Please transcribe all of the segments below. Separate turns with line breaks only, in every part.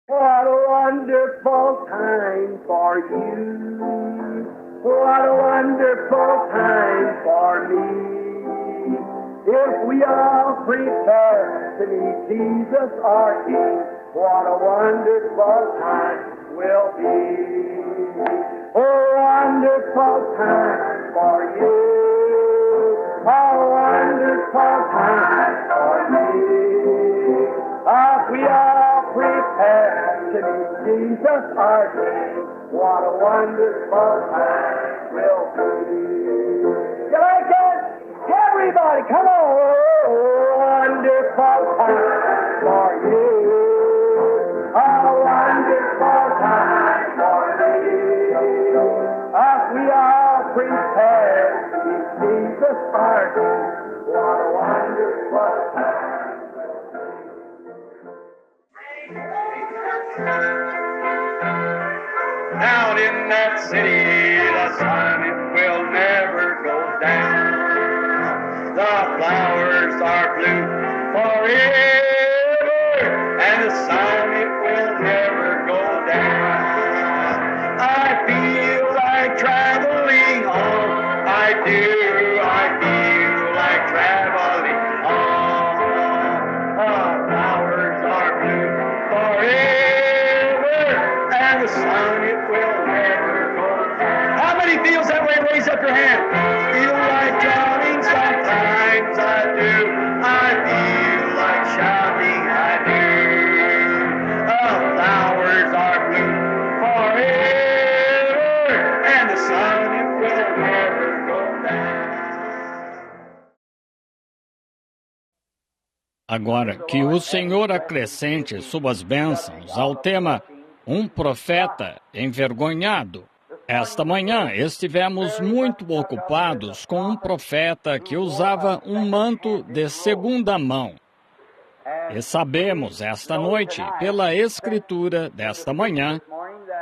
What a wonderful time for you. What a wonderful time for me. If we all prepare to meet Jesus our King, what a wonderful time will be. A wonderful time for you. A wonderful time for me. If we all prepare to meet Jesus our King, what a wonderful time will be. You like it? Everybody, come on! Oh, wonderful time for you. A wonderful time for me. If we all prepare to meet Jesus our King, what a wonderful time.
Down in that city, the sun it will never go down. The flowers are blue forever, and the sun it will never go down. I feel like traveling on. I do. I feel like traveling on. The flowers are blue forever, and the sun it will never go down. How many feels that way? Raise up your hand. Feel like drowning sometimes. I do. I feel like shouting. I do. The flowers are blue forever, and the sun it will never go down.
Agora, que o Senhor acrescente suas bênçãos ao tema Um Profeta Envergonhado. Esta manhã estivemos muito ocupados com um profeta que usava um manto de segunda mão. E sabemos esta noite, pela Escritura desta manhã,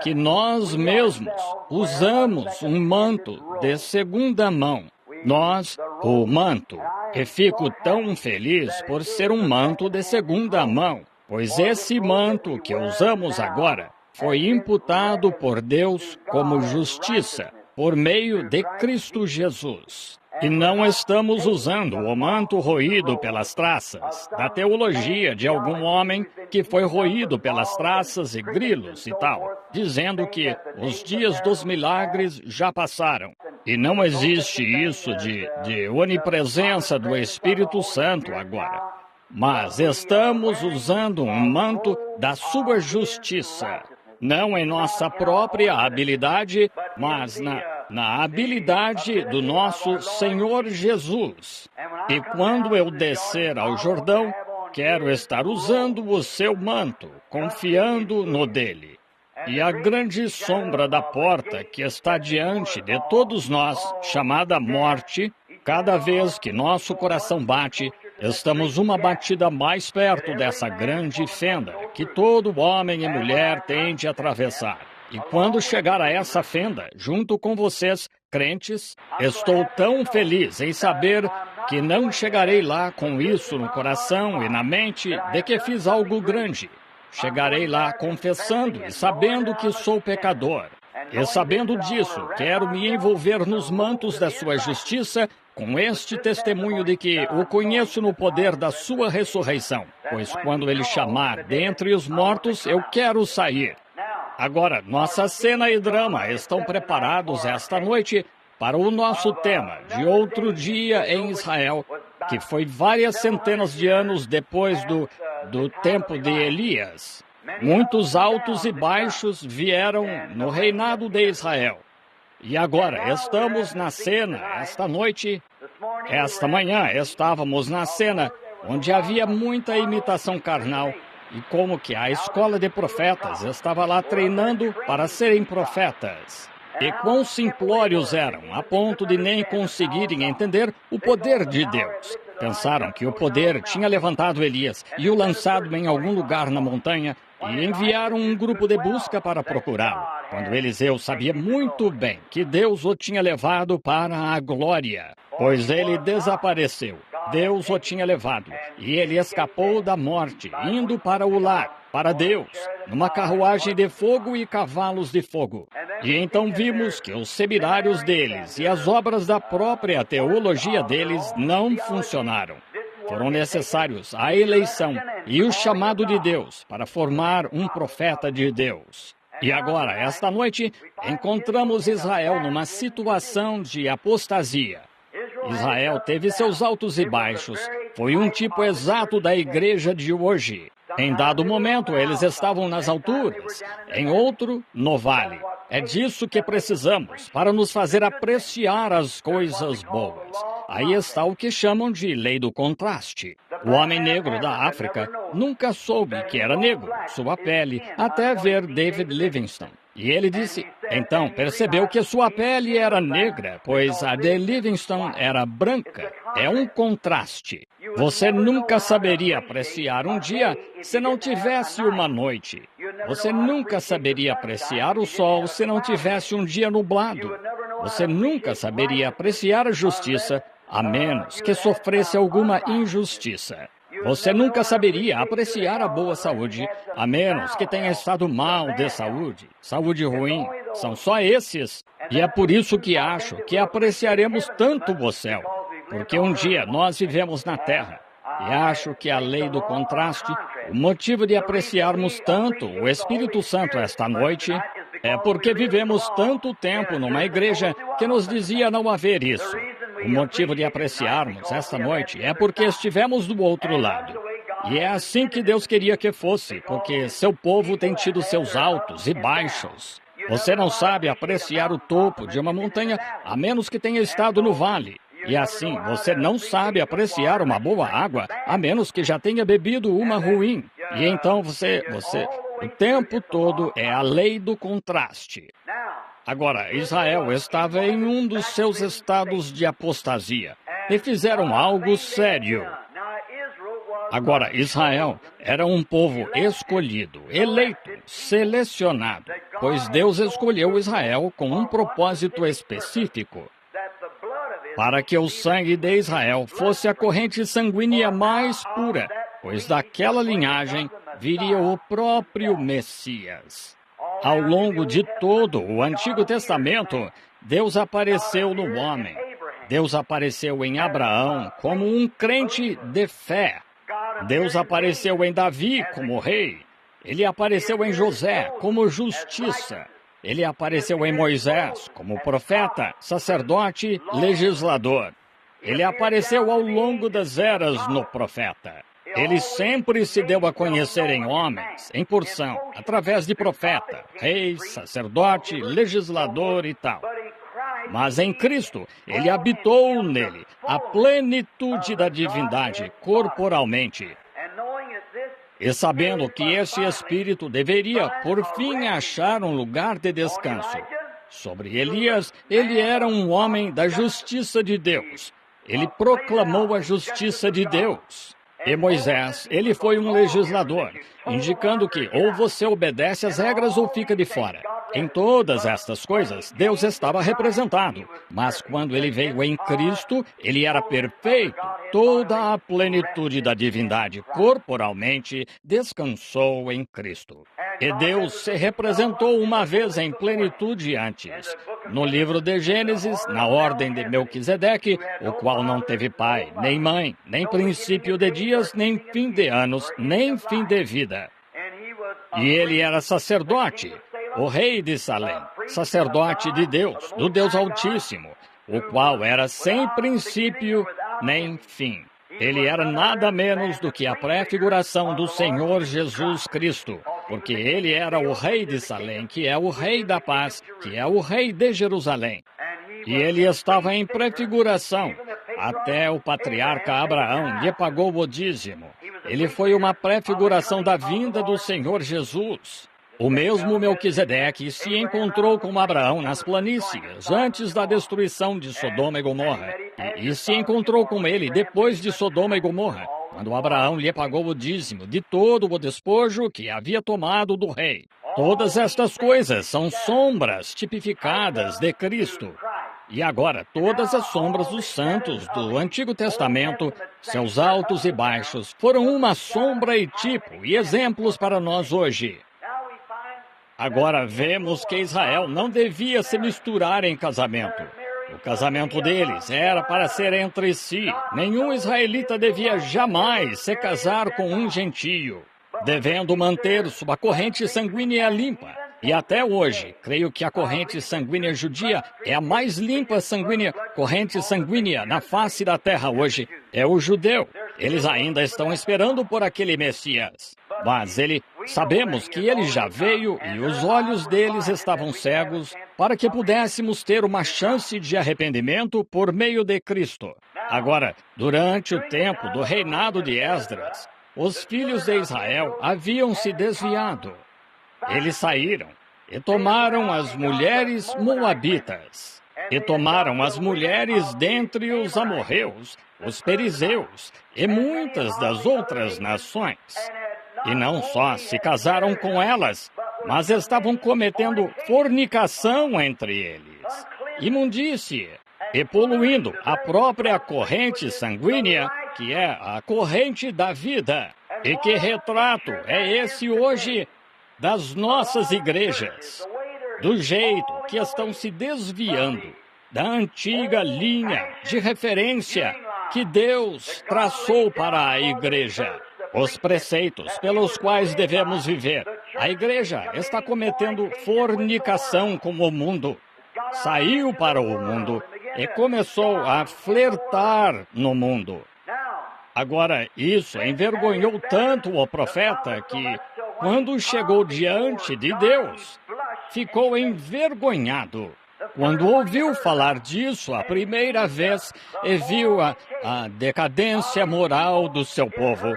que nós mesmos usamos um manto de segunda mão. Nós, o manto. E fico tão feliz por ser um manto de segunda mão, pois esse manto que usamos agora foi imputado por Deus como justiça, por meio de Cristo Jesus. E não estamos usando o manto roído pelas traças, da teologia de algum homem que foi roído pelas traças e grilos e tal, dizendo que os dias dos milagres já passaram. E não existe isso de onipresença do Espírito Santo agora. Mas estamos usando um manto da sua justiça. Não em nossa própria habilidade, mas na habilidade do nosso Senhor Jesus. E quando eu descer ao Jordão, quero estar usando o seu manto, confiando no dele. E a grande sombra da porta que está diante de todos nós, chamada morte, cada vez que nosso coração bate, estamos uma batida mais perto dessa grande fenda que todo homem e mulher tem de atravessar. E quando chegar a essa fenda, junto com vocês, crentes, estou tão feliz em saber que não chegarei lá com isso no coração e na mente de que fiz algo grande. Chegarei lá confessando e sabendo que sou pecador. E sabendo disso, quero me envolver nos mantos da sua justiça com este testemunho de que o conheço no poder da sua ressurreição. Pois quando ele chamar dentre os mortos, eu quero sair. Agora, nossa cena e drama estão preparados esta noite para o nosso tema de outro dia em Israel, que foi várias centenas de anos depois do tempo de Elias. Muitos altos e baixos vieram no reinado de Israel. E agora estamos na cena, esta manhã estávamos na cena onde havia muita imitação carnal. E como que a escola de profetas estava lá treinando para serem profetas. E quão simplórios eram, a ponto de nem conseguirem entender o poder de Deus. Pensaram que o poder tinha levantado Elias e o lançado em algum lugar na montanha e enviaram um grupo de busca para procurá-lo, quando Eliseu sabia muito bem que Deus o tinha levado para a glória, pois ele desapareceu. Deus o tinha levado e ele escapou da morte, indo para o lar, para Deus, numa carruagem de fogo e cavalos de fogo. E então vimos que os seminários deles e as obras da própria teologia deles não funcionaram. Foram necessários a eleição e o chamado de Deus para formar um profeta de Deus. E agora, esta noite, encontramos Israel numa situação de apostasia. Israel teve seus altos e baixos. Foi um tipo exato da igreja de hoje. Em dado momento, eles estavam nas alturas, em outro, no vale. É disso que precisamos para nos fazer apreciar as coisas boas. Aí está o que chamam de lei do contraste. O homem negro da África nunca soube que era negro, sua pele, até ver David Livingstone. E ele disse, então, percebeu que sua pele era negra, pois a de Livingstone era branca. É um contraste. Você nunca saberia apreciar um dia se não tivesse uma noite. Você nunca saberia apreciar o sol se não tivesse um dia nublado. Você nunca saberia apreciar a justiça a menos que sofresse alguma injustiça. Você nunca saberia apreciar a boa saúde, a menos que tenha estado mal de saúde. Saúde ruim, são só esses. E é por isso que acho que apreciaremos tanto o céu, porque um dia nós vivemos na terra. E acho que a lei do contraste, o motivo de apreciarmos tanto o Espírito Santo esta noite, é porque vivemos tanto tempo numa igreja que nos dizia não haver isso. O motivo de apreciarmos esta noite é porque estivemos do outro lado. E é assim que Deus queria que fosse, porque seu povo tem tido seus altos e baixos. Você não sabe apreciar o topo de uma montanha a menos que tenha estado no vale. E assim, você não sabe apreciar uma boa água a menos que já tenha bebido uma ruim. E então o tempo todo é a lei do contraste. Agora, Israel estava em um dos seus estados de apostasia e fizeram algo sério. Agora, Israel era um povo escolhido, eleito, selecionado, pois Deus escolheu Israel com um propósito específico, para que o sangue de Israel fosse a corrente sanguínea mais pura, pois daquela linhagem viria o próprio Messias. Ao longo de todo o Antigo Testamento, Deus apareceu no homem. Deus apareceu em Abraão como um crente de fé. Deus apareceu em Davi como rei. Ele apareceu em José como justiça. Ele apareceu em Moisés como profeta, sacerdote, legislador. Ele apareceu ao longo das eras no profeta. Ele sempre se deu a conhecer em homens, em porção, através de profeta, rei, sacerdote, legislador e tal. Mas em Cristo, ele habitou nele a plenitude da divindade corporalmente. E sabendo que esse Espírito deveria, por fim, achar um lugar de descanso. Sobre Elias, ele era um homem da justiça de Deus. Ele proclamou a justiça de Deus. E Moisés, ele foi um legislador, indicando que ou você obedece às regras ou fica de fora. Em todas estas coisas, Deus estava representado, mas quando ele veio em Cristo, ele era perfeito. Toda a plenitude da divindade corporalmente descansou em Cristo. E Deus se representou uma vez em plenitude antes. No livro de Gênesis, na ordem de Melquisedeque, o qual não teve pai, nem mãe, nem princípio de dias, nem fim de anos, nem fim de vida. E ele era sacerdote, o rei de Salém, sacerdote de Deus, do Deus Altíssimo, o qual era sem princípio nem fim. Ele era nada menos do que a prefiguração do Senhor Jesus Cristo, porque ele era o rei de Salém, que é o rei da paz, que é o rei de Jerusalém. E ele estava em prefiguração. Até o patriarca Abraão lhe pagou o dízimo. Ele foi uma prefiguração da vinda do Senhor Jesus. O mesmo Melquisedeque se encontrou com Abraão nas planícies, antes da destruição de Sodoma e Gomorra, e se encontrou com ele depois de Sodoma e Gomorra, quando Abraão lhe pagou o dízimo de todo o despojo que havia tomado do rei. Todas estas coisas são sombras tipificadas de Cristo. E agora, todas as sombras dos santos do Antigo Testamento, seus altos e baixos, foram uma sombra e tipo e exemplos para nós hoje. Agora vemos que Israel não devia se misturar em casamento. O casamento deles era para ser entre si. Nenhum israelita devia jamais se casar com um gentio, devendo manter sua corrente sanguínea limpa. E até hoje, creio que a corrente sanguínea judia é a mais limpa corrente sanguínea na face da terra hoje. É o judeu. Eles ainda estão esperando por aquele Messias. Mas sabemos que ele já veio e os olhos deles estavam cegos para que pudéssemos ter uma chance de arrependimento por meio de Cristo. Agora, durante o tempo do reinado de Esdras, os filhos de Israel haviam se desviado. Eles saíram e tomaram as mulheres moabitas, e tomaram as mulheres dentre os amorreus, os perizeus e muitas das outras nações. E não só se casaram com elas, mas estavam cometendo fornicação entre eles, imundície, e poluindo a própria corrente sanguínea, que é a corrente da vida. E que retrato é esse hoje das nossas igrejas, do jeito que estão se desviando da antiga linha de referência que Deus traçou para a igreja, os preceitos pelos quais devemos viver. A igreja está cometendo fornicação com o mundo, saiu para o mundo e começou a flertar no mundo. Agora, isso envergonhou tanto o profeta que, quando chegou diante de Deus, ficou envergonhado. Quando ouviu falar disso a primeira vez e viu a decadência moral do seu povo,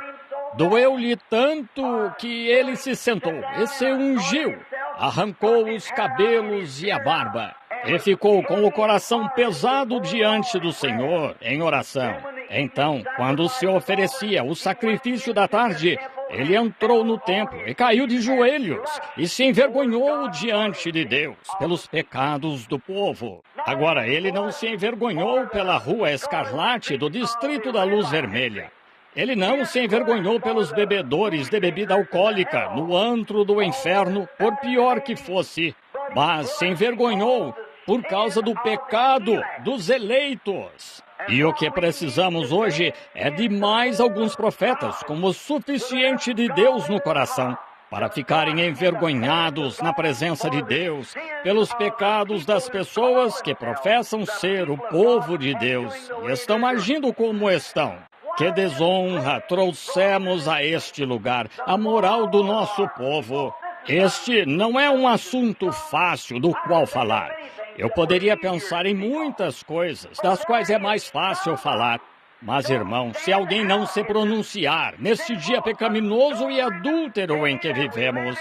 doeu-lhe tanto que ele se sentou e se ungiu, arrancou os cabelos e a barba, e ficou com o coração pesado diante do Senhor em oração. Então, quando se oferecia o sacrifício da tarde, ele entrou no templo e caiu de joelhos e se envergonhou diante de Deus pelos pecados do povo. Agora, ele não se envergonhou pela Rua Escarlate do Distrito da Luz Vermelha. Ele não se envergonhou pelos bebedores de bebida alcoólica no antro do inferno, por pior que fosse, mas se envergonhou por causa do pecado dos eleitos. E o que precisamos hoje é de mais alguns profetas com o suficiente de Deus no coração para ficarem envergonhados na presença de Deus pelos pecados das pessoas que professam ser o povo de Deus e estão agindo como estão. Que desonra trouxemos a este lugar, a moral do nosso povo. Este não é um assunto fácil do qual falar. Eu poderia pensar em muitas coisas, das quais é mais fácil falar. Mas, irmão, se alguém não se pronunciar neste dia pecaminoso e adúltero em que vivemos,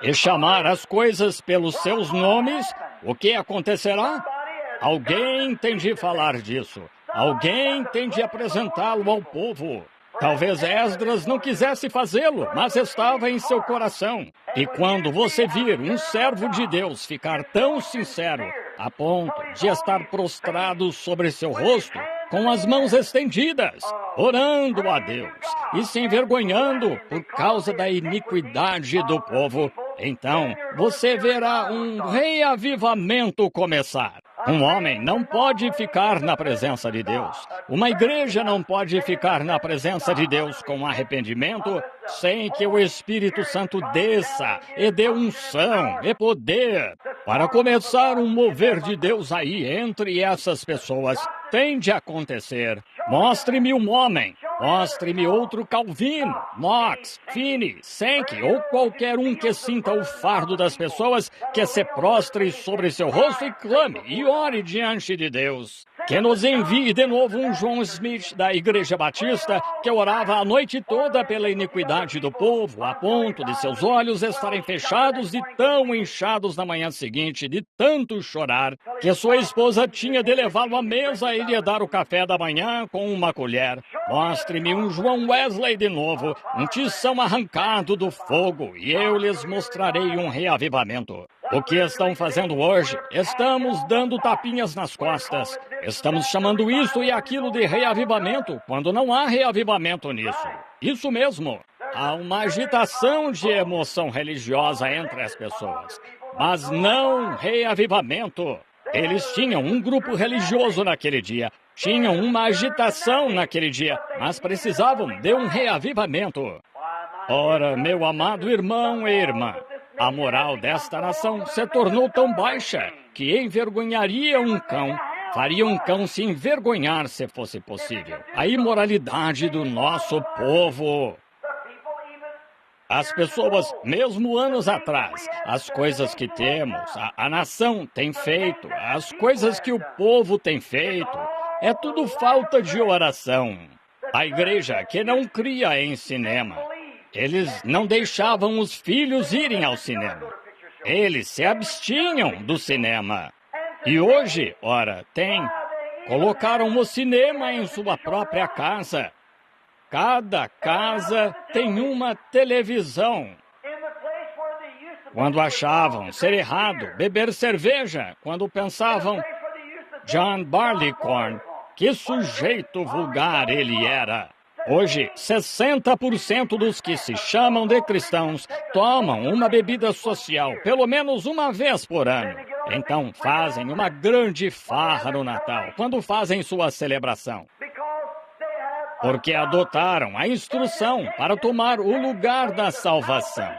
e chamar as coisas pelos seus nomes, o que acontecerá? Alguém tem de falar disso. Alguém tem de apresentá-lo ao povo. Talvez Esdras não quisesse fazê-lo, mas estava em seu coração. E quando você vir um servo de Deus ficar tão sincero, a ponto de estar prostrado sobre seu rosto, com as mãos estendidas, orando a Deus e se envergonhando por causa da iniquidade do povo, então você verá um reavivamento começar. Um homem não pode ficar na presença de Deus. Uma igreja não pode ficar na presença de Deus com arrependimento sem que o Espírito Santo desça e dê unção e poder para começar um mover de Deus aí entre essas pessoas. Tem de acontecer. Mostre-me um homem. Mostre-me outro Calvino, Knox, Finney, Sankey ou qualquer um que sinta o fardo das pessoas, que se prostre sobre seu rosto e clame e ore diante de Deus. Que nos envie de novo um John Smith da Igreja Batista, que orava a noite toda pela iniquidade do povo, a ponto de seus olhos estarem fechados e tão inchados na manhã seguinte, de tanto chorar, que sua esposa tinha de levá-lo à mesa e lhe dar o café da manhã com uma colher. Mostre-me um João Wesley de novo, um tição arrancado do fogo, e eu lhes mostrarei um reavivamento. O que estão fazendo hoje? Estamos dando tapinhas nas costas. Estamos chamando isso e aquilo de reavivamento, quando não há reavivamento nisso. Isso mesmo. Há uma agitação de emoção religiosa entre as pessoas, mas não reavivamento. Eles tinham um grupo religioso naquele dia, tinham uma agitação naquele dia, mas precisavam de um reavivamento. Ora, meu amado irmão e irmã, a moral desta nação se tornou tão baixa que envergonharia um cão, faria um cão se envergonhar se fosse possível. A imoralidade do nosso povo. As pessoas, mesmo anos atrás, as coisas que temos, a nação tem feito, as coisas que o povo tem feito, é tudo falta de oração. A igreja que não cria em cinema, eles não deixavam os filhos irem ao cinema. Eles se abstinham do cinema. E hoje, ora, colocaram o cinema em sua própria casa. Cada casa tem uma televisão. Quando achavam ser errado beber cerveja, quando pensavam, John Barleycorn, que sujeito vulgar ele era. Hoje, 60% dos que se chamam de cristãos tomam uma bebida social pelo menos uma vez por ano. Então fazem uma grande farra no Natal, quando fazem sua celebração. Porque adotaram a instrução para tomar o lugar da salvação.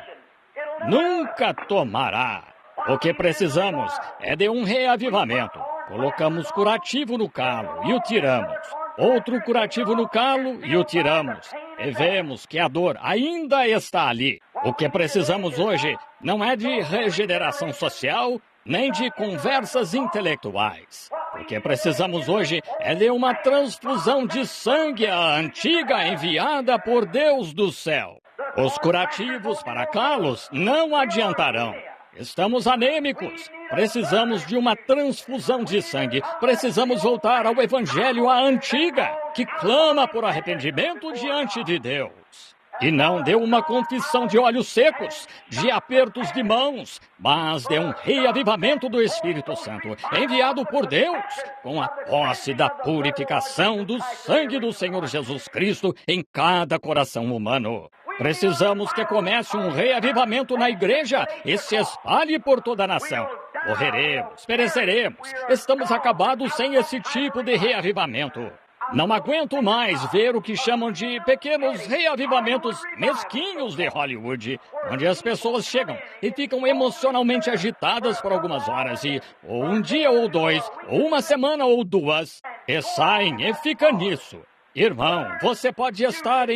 Nunca tomará. O que precisamos é de um reavivamento. Colocamos curativo no calo e o tiramos. Outro curativo no calo e o tiramos. E vemos que a dor ainda está ali. O que precisamos hoje não é de regeneração social, nem de conversas intelectuais. O que precisamos hoje é de uma transfusão de sangue à antiga enviada por Deus do céu. Os curativos para calos não adiantarão. Estamos anêmicos. Precisamos de uma transfusão de sangue. Precisamos voltar ao evangelho à antiga, que clama por arrependimento diante de Deus. E não de uma confissão de olhos secos, de apertos de mãos, mas de um reavivamento do Espírito Santo, enviado por Deus, com a posse da purificação do sangue do Senhor Jesus Cristo em cada coração humano. Precisamos que comece um reavivamento na igreja e se espalhe por toda a nação. Morreremos, pereceremos, estamos acabados sem esse tipo de reavivamento. Não aguento mais ver o que chamam de pequenos reavivamentos mesquinhos de Hollywood, onde as pessoas chegam e ficam emocionalmente agitadas por algumas horas ou um dia ou dois, ou uma semana ou duas, e saem e ficam nisso. Irmão, você pode estar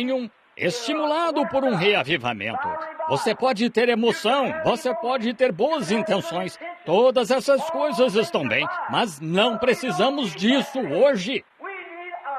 estimulado por um reavivamento. Você pode ter emoção, você pode ter boas intenções, todas essas coisas estão bem, mas não precisamos disso hoje.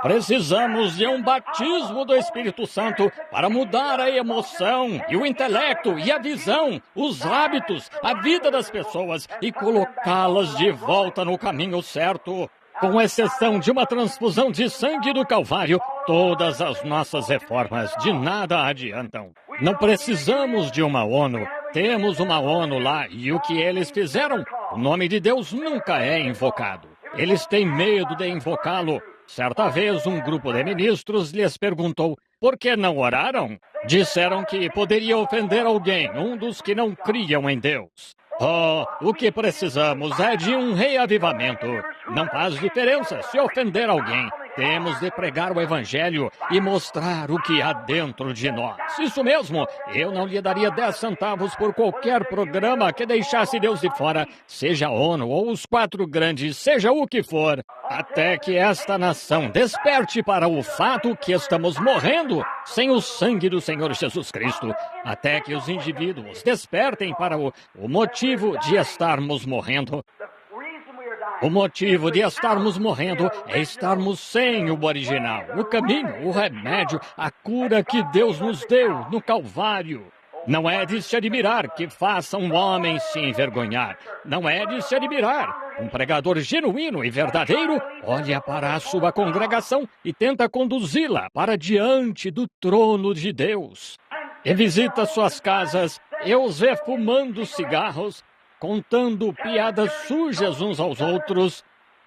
Precisamos de um batismo do Espírito Santo para mudar a emoção e o intelecto e a visão, os hábitos, a vida das pessoas e colocá-las de volta no caminho certo. Com exceção de uma transfusão de sangue do Calvário, todas as nossas reformas de nada adiantam. Não precisamos de uma ONU. Temos uma ONU lá e o que eles fizeram, o nome de Deus nunca é invocado. Eles têm medo de invocá-lo. Certa vez, um grupo de ministros lhes perguntou por que não oraram. Disseram que poderia ofender alguém, um dos que não criam em Deus. Oh, o que precisamos é de um reavivamento. Não faz diferença se ofender alguém. Temos de pregar o Evangelho e mostrar o que há dentro de nós. Isso mesmo, eu não lhe daria 10 centavos por qualquer programa que deixasse Deus de fora, seja a ONU ou os 4 grandes, seja o que for, até que esta nação desperte para o fato que estamos morrendo sem o sangue do Senhor Jesus Cristo, até que os indivíduos despertem para o motivo de estarmos morrendo. O motivo de estarmos morrendo é estarmos sem o original, o caminho, o remédio, a cura que Deus nos deu no Calvário. Não é de se admirar que faça um homem se envergonhar. Não é de se admirar. Um pregador genuíno e verdadeiro olha para a sua congregação e tenta conduzi-la para diante do trono de Deus. E visita suas casas e os vê fumando cigarros, contando piadas sujas uns aos outros,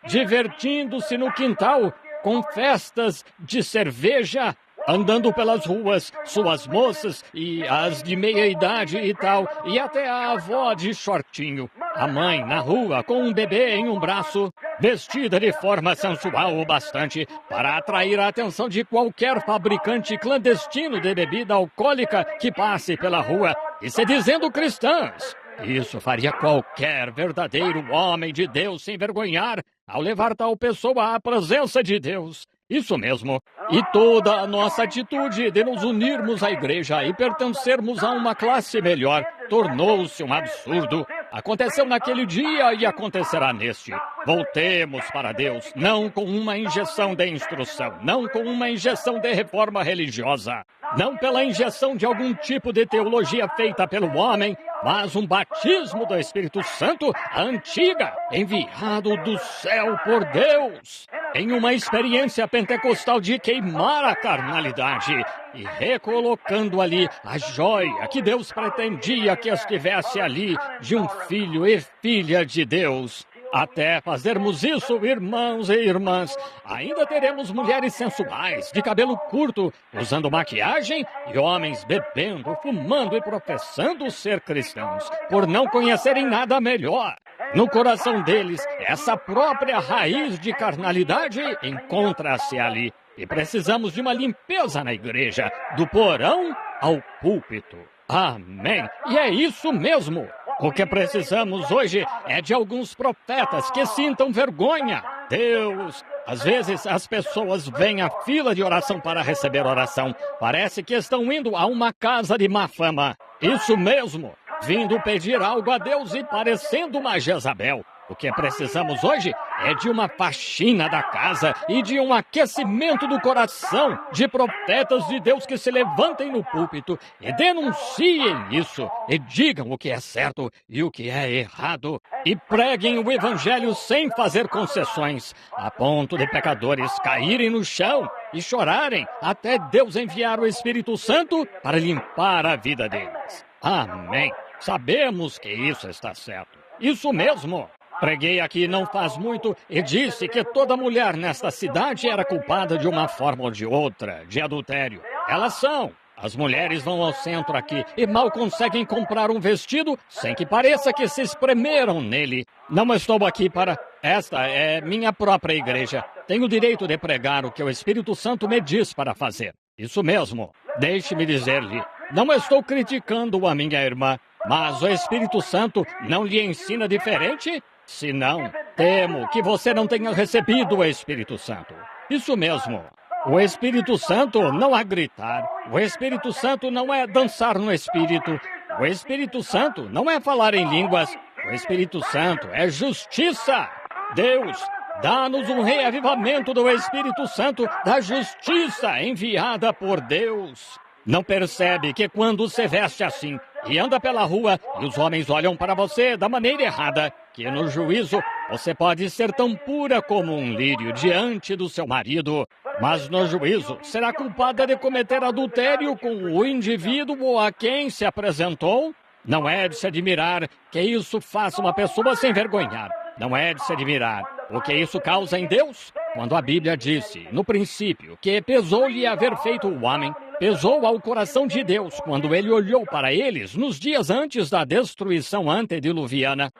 divertindo-se no quintal com festas de cerveja, andando pelas ruas, suas moças e as de meia-idade e tal, e até a avó de shortinho, a mãe na rua com um bebê em um braço, vestida de forma sensual o bastante para atrair a atenção de qualquer fabricante clandestino de bebida alcoólica que passe pela rua e se dizendo cristãs. Isso faria qualquer verdadeiro homem de Deus se envergonhar ao levar tal pessoa à presença de Deus. Isso mesmo. E toda a nossa atitude de nos unirmos à igreja e pertencermos a uma classe melhor tornou-se um absurdo. Aconteceu naquele dia e acontecerá neste. Voltemos para Deus, não com uma injeção de instrução, não com uma injeção de reforma religiosa, não pela injeção de algum tipo de teologia feita pelo homem, mas um batismo do Espírito Santo, a antiga, enviado do céu por Deus, em uma experiência pentecostal de queimar a carnalidade e recolocando ali a joia que Deus pretendia que estivesse ali de um filho e filha de Deus. Até fazermos isso, irmãos e irmãs, ainda teremos mulheres sensuais, de cabelo curto, usando maquiagem, e homens bebendo, fumando e professando ser cristãos, por não conhecerem nada melhor. No coração deles, essa própria raiz de carnalidade encontra-se ali. E precisamos de uma limpeza na igreja, do porão ao púlpito. Amém. E é isso mesmo. O que precisamos hoje é de alguns profetas que sintam vergonha. Deus, às vezes as pessoas vêm à fila de oração para receber oração. Parece que estão indo a uma casa de má fama. Isso mesmo. Vindo pedir algo a Deus e parecendo uma Jezabel. O que precisamos hoje é de uma faxina da casa e de um aquecimento do coração de profetas de Deus que se levantem no púlpito e denunciem isso e digam o que é certo e o que é errado e preguem o evangelho sem fazer concessões, a ponto de pecadores caírem no chão e chorarem até Deus enviar o Espírito Santo para limpar a vida deles. Amém. Sabemos que isso está certo. Isso mesmo. Preguei aqui não faz muito e disse que toda mulher nesta cidade era culpada de uma forma ou de outra, de adultério. Elas são. As mulheres vão ao centro aqui e mal conseguem comprar um vestido sem que pareça que se espremeram nele. Não estou aqui para... Esta é minha própria igreja. Tenho o direito de pregar o que o Espírito Santo me diz para fazer. Isso mesmo. Deixe-me dizer-lhe. Não estou criticando a minha irmã, mas o Espírito Santo não lhe ensina diferente? Se não, temo que você não tenha recebido o Espírito Santo. Isso mesmo. O Espírito Santo não é gritar. O Espírito Santo não é dançar no Espírito. O Espírito Santo não é falar em línguas. O Espírito Santo é justiça. Deus, dá-nos um reavivamento do Espírito Santo, da justiça enviada por Deus. Não percebe que quando se veste assim e anda pela rua e os homens olham para você da maneira errada, que no juízo você pode ser tão pura como um lírio diante do seu marido, mas no juízo será culpada de cometer adultério com o indivíduo a quem se apresentou? Não é de se admirar que isso faça uma pessoa se envergonhar. Não é de se admirar o que isso causa em Deus? Quando a Bíblia disse, no princípio, que pesou-lhe haver feito o homem, pesou ao coração de Deus quando ele olhou para eles nos dias antes da destruição antediluviana,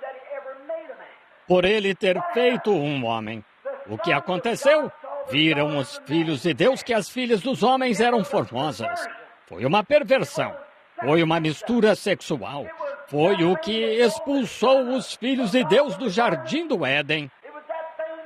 por ele ter feito um homem. O que aconteceu? Viram os filhos de Deus que as filhas dos homens eram formosas. Foi uma perversão. Foi uma mistura sexual. Foi o que expulsou os filhos de Deus do jardim do Éden.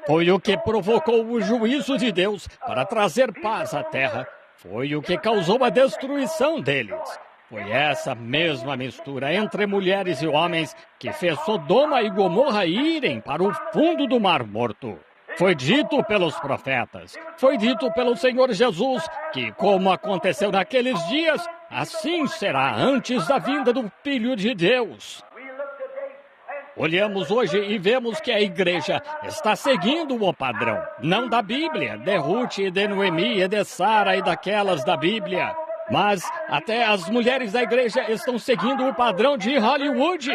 Foi o que provocou o juízo de Deus para trazer paz à terra. Foi o que causou a destruição deles. Foi essa mesma mistura entre mulheres e homens que fez Sodoma e Gomorra irem para o fundo do Mar Morto. Foi dito pelos profetas, foi dito pelo Senhor Jesus que, como aconteceu naqueles dias, assim será antes da vinda do Filho de Deus. Olhamos hoje e vemos que a igreja está seguindo o padrão, não da Bíblia, de Ruth e de Noemi e de Sara e daquelas da Bíblia. Mas até as mulheres da igreja estão seguindo o padrão de Hollywood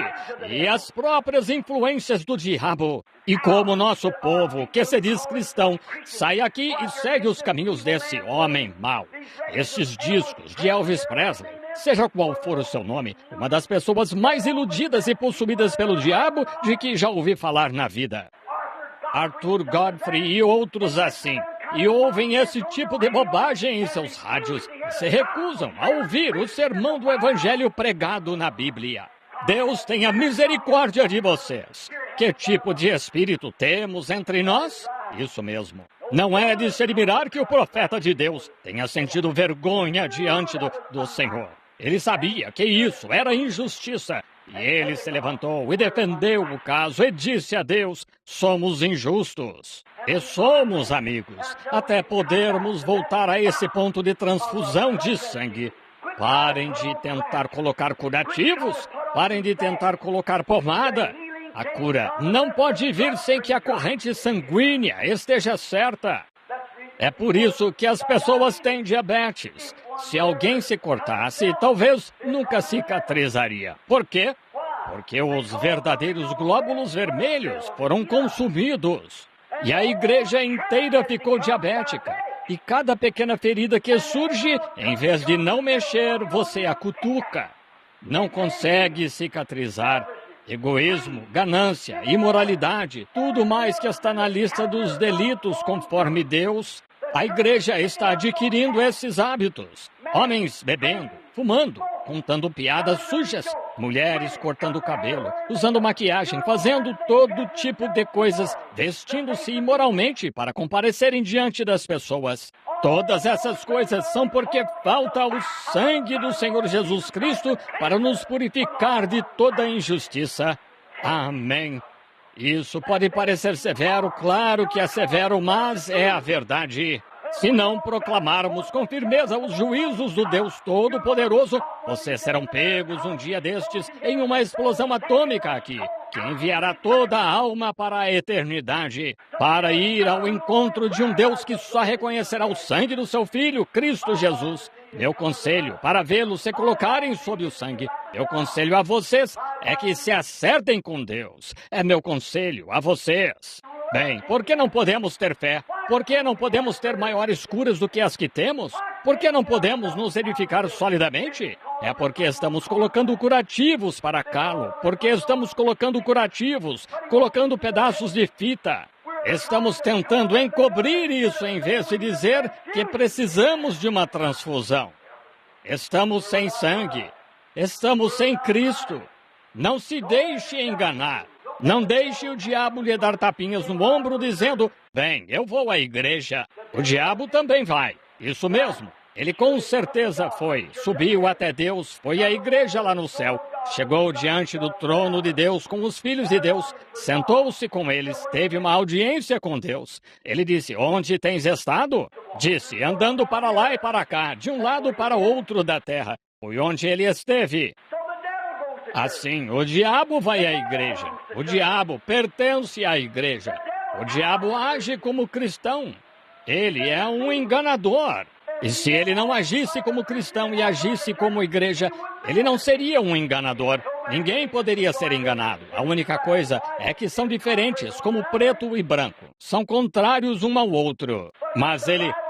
e as próprias influências do diabo. E como nosso povo, que se diz cristão, sai aqui e segue os caminhos desse homem mau. Esses discos de Elvis Presley, seja qual for o seu nome, uma das pessoas mais iludidas e possuídas pelo diabo de que já ouvi falar na vida. Arthur Godfrey e outros assim. E ouvem esse tipo de bobagem em seus rádios e se recusam a ouvir o sermão do Evangelho pregado na Bíblia. Deus tenha misericórdia de vocês. Que tipo de espírito temos entre nós? Isso mesmo. Não é de se admirar que o profeta de Deus tenha sentido vergonha diante do Senhor. Ele sabia que isso era injustiça. E ele se levantou e defendeu o caso e disse a Deus: somos injustos. E somos amigos, até podermos voltar a esse ponto de transfusão de sangue. Parem de tentar colocar curativos, parem de tentar colocar pomada. A cura não pode vir sem que a corrente sanguínea esteja certa. É por isso que as pessoas têm diabetes. Se alguém se cortasse, talvez nunca cicatrizaria. Por quê? Porque os verdadeiros glóbulos vermelhos foram consumidos. E a igreja inteira ficou diabética. E cada pequena ferida que surge, em vez de não mexer, você a cutuca. Não consegue cicatrizar. Egoísmo, ganância, imoralidade, tudo mais que está na lista dos delitos conforme Deus. A igreja está adquirindo esses hábitos. Homens bebendo, fumando, contando piadas sujas, mulheres cortando o cabelo, usando maquiagem, fazendo todo tipo de coisas, vestindo-se imoralmente para comparecerem diante das pessoas. Todas essas coisas são porque falta o sangue do Senhor Jesus Cristo para nos purificar de toda injustiça. Amém. Isso pode parecer severo, claro que é severo, mas é a verdade. Se não proclamarmos com firmeza os juízos do Deus Todo-Poderoso, vocês serão pegos um dia destes em uma explosão atômica aqui, que enviará toda a alma para a eternidade, para ir ao encontro de um Deus que só reconhecerá o sangue do seu Filho, Cristo Jesus. Meu conselho para vê-lo se colocarem sob o sangue, meu conselho a vocês é que se acertem com Deus. É meu conselho a vocês. Bem, por que não podemos ter fé? Por que não podemos ter maiores curas do que as que temos? Por que não podemos nos edificar solidamente? É porque estamos colocando curativos para calo, porque estamos colocando curativos, colocando pedaços de fita. Estamos tentando encobrir isso em vez de dizer que precisamos de uma transfusão. Estamos sem sangue, estamos sem Cristo. Não se deixe enganar. Não deixe o diabo lhe dar tapinhas no ombro dizendo: bem, eu vou à igreja. O diabo também vai. Isso mesmo. Ele com certeza foi. Subiu até Deus, foi à igreja lá no céu. Chegou diante do trono de Deus com os filhos de Deus. Sentou-se com eles, teve uma audiência com Deus. Ele disse: onde tens estado? Disse: andando para lá e para cá, de um lado para o outro da terra. Foi onde ele esteve. Assim, o diabo vai à igreja. O diabo pertence à igreja. O diabo age como cristão. Ele é um enganador. E se ele não agisse como cristão e agisse como igreja, ele não seria um enganador. Ninguém poderia ser enganado. A única coisa é que são diferentes, como preto e branco. São contrários um ao outro. Mas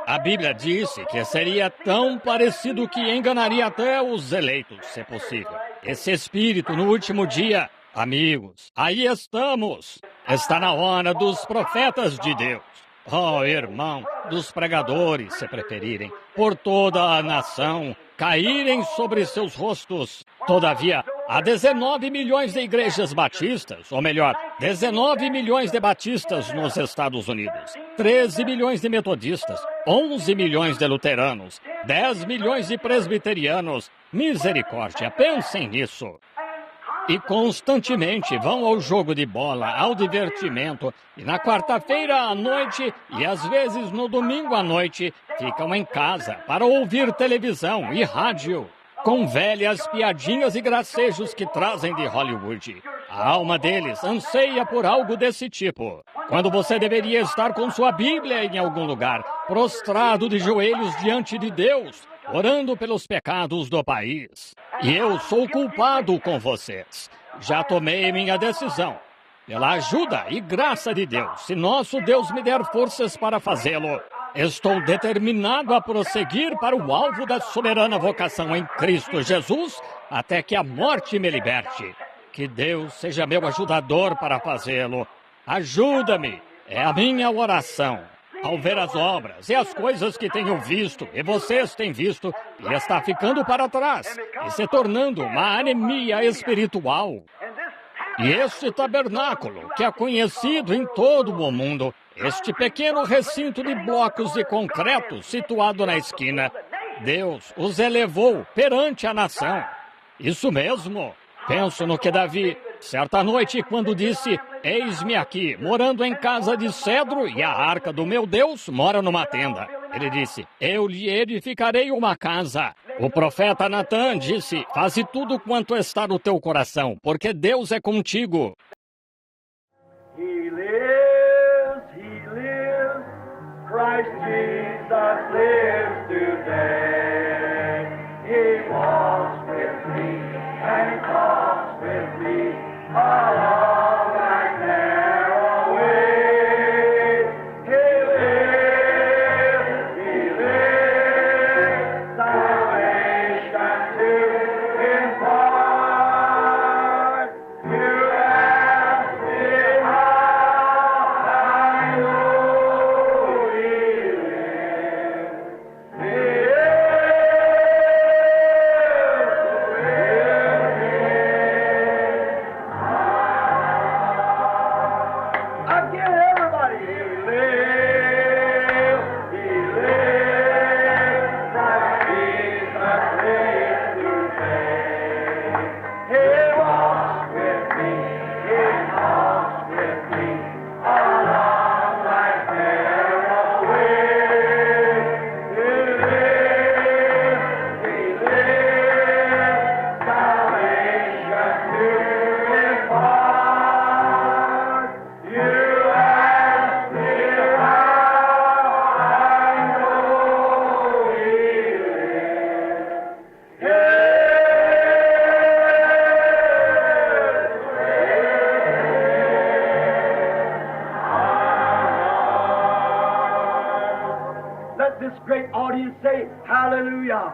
a Bíblia disse que seria tão parecido que enganaria até os eleitos, se possível. Esse espírito no último dia, amigos, aí estamos. Está na hora dos profetas de Deus. Oh, irmão, dos pregadores, se preferirem, por toda a nação, caírem sobre seus rostos. Todavia, há 19 milhões de igrejas batistas, ou melhor, 19 milhões de batistas nos Estados Unidos, 13 milhões de metodistas, 11 milhões de luteranos, 10 milhões de presbiterianos. Misericórdia, pensem nisso. E constantemente vão ao jogo de bola, ao divertimento, e na quarta-feira à noite, e às vezes no domingo à noite, ficam em casa para ouvir televisão e rádio, com velhas piadinhas e gracejos que trazem de Hollywood. A alma deles anseia por algo desse tipo, quando você deveria estar com sua Bíblia em algum lugar, prostrado de joelhos diante de Deus, orando pelos pecados do país. E eu sou culpado com vocês. Já tomei minha decisão. Pela ajuda e graça de Deus, se nosso Deus me der forças para fazê-lo, estou determinado a prosseguir para o alvo da soberana vocação em Cristo Jesus, até que a morte me liberte. Que Deus seja meu ajudador para fazê-lo. Ajuda-me, é a minha oração. Ao ver as obras e as coisas que tenho visto, e vocês têm visto, e está ficando para trás, e se tornando uma anemia espiritual. E este tabernáculo, que é conhecido em todo o mundo, este pequeno recinto de blocos de concreto situado na esquina, Deus os elevou perante a nação. Isso mesmo. Penso no que Davi, certa noite, quando disse: eis-me aqui, morando em casa de cedro, e a arca do meu Deus mora numa tenda. Ele disse: eu lhe edificarei uma casa. O profeta Natã disse: faze tudo quanto está no teu coração, porque Deus é contigo.
He lives, Christ Jesus lives today. He walks with me and talks with me along that narrow way. He lives, salvation to impart. You ask me how I know He lives. Again, everybody. He lives, Christ Jesus lives today. He walks with me, He talks with me along that narrow way. He lives, salvation to impart. You ask me how I know He lives. Let this great audience say, hallelujah.